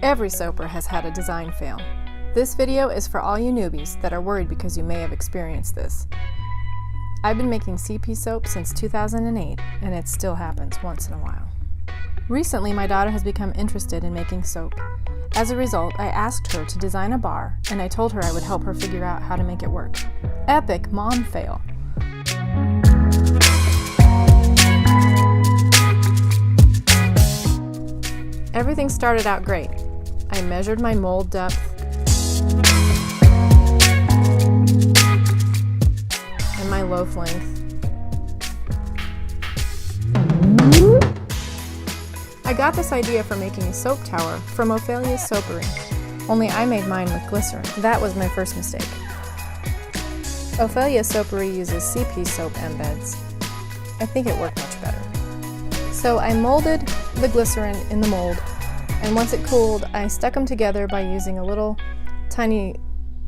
Every soaper has had a design fail. This video is for all you newbies that are worried because you may have experienced this. I've been making CP soap since 2008, and it still happens once in a while. Recently, my daughter has become interested in making soap. As a result, I asked her to design a bar, and I told her I would help her figure out how to make it work. Epic mom fail. Everything started out great. I measured my mold depth and my loaf length. I got this idea for making a soap tower from Ophelia's Soapery, only I made mine with glycerin. That was my first mistake. Ophelia's Soapery uses CP soap embeds. I think it worked much better. So I molded the glycerin in the mold, and once it cooled, I stuck them together by using a little tiny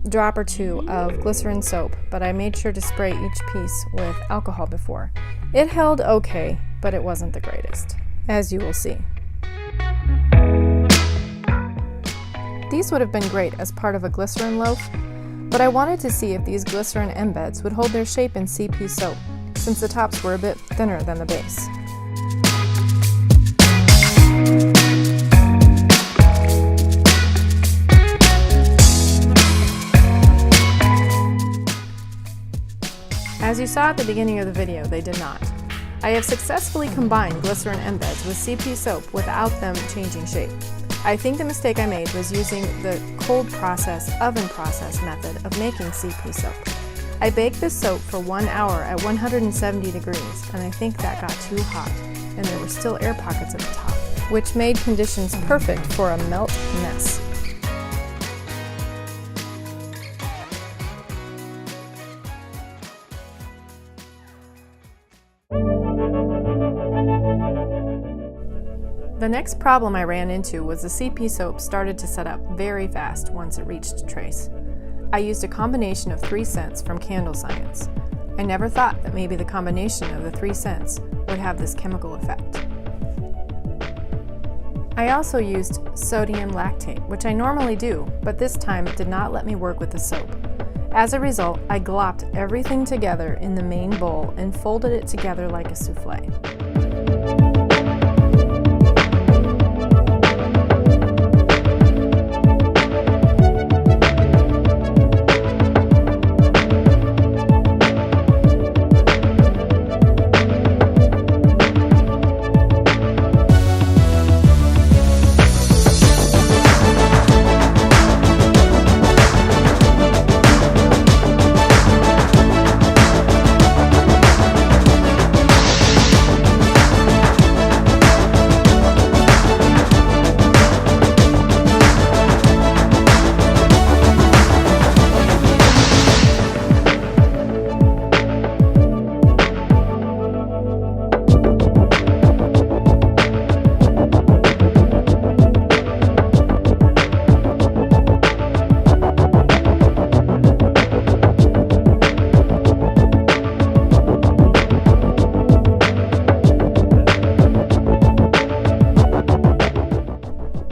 drop or two of glycerin soap, but I made sure to spray each piece with alcohol before. It held okay, but it wasn't the greatest, as you will see. These would have been great as part of a glycerin loaf, but I wanted to see if these glycerin embeds would hold their shape in CP soap, since the tops were a bit thinner than the base. As you saw at the beginning of the video, they did not. I have successfully combined glycerin embeds with CP soap without them changing shape. I think the mistake I made was using the cold process, oven process method of making CP soap. I baked this soap for 1 hour at 170 degrees, and I think that got too hot, and there were still air pockets at the top, which made conditions perfect for a melt mess. The next problem I ran into was the CP soap started to set up very fast once it reached trace. I used a combination of 3 scents from Candle Science. I never thought that maybe the combination of the 3 scents would have this chemical effect. I also used sodium lactate, which I normally do, but this time it did not let me work with the soap. As a result, I glopped everything together in the main bowl and folded it together like a souffle.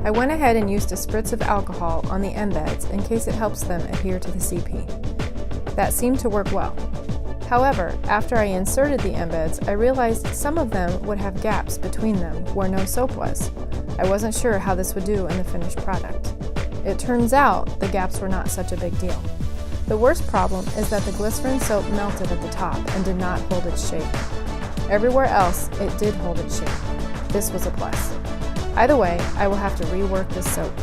I went ahead and used a spritz of alcohol on the embeds in case it helps them adhere to the CP. That seemed to work well. However, after I inserted the embeds, I realized some of them would have gaps between them where no soap was. I wasn't sure how this would do in the finished product. It turns out the gaps were not such a big deal. The worst problem is that the glycerin soap melted at the top and did not hold its shape. Everywhere else, it did hold its shape. This was a plus. Either way, I will have to rework this soap.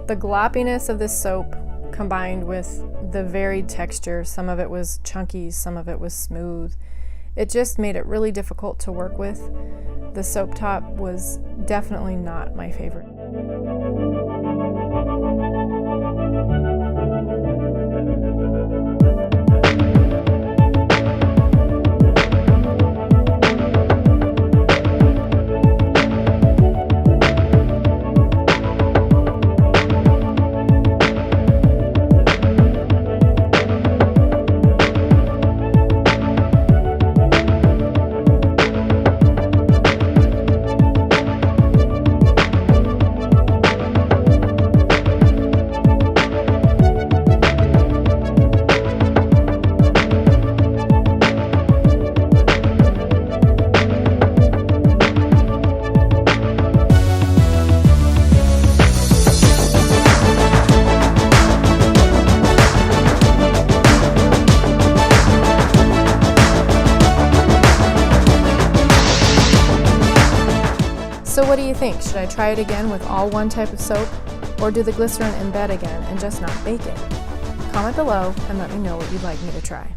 The gloppiness of this soap combined with the varied texture, some of it was chunky, some of it was smooth, It just made it really difficult to work with. The soap top was definitely not my favorite. So what do you think? Should I try it again with all one type of soap, or do the glycerin embed again and just not bake it? Comment below and let me know what you'd like me to try.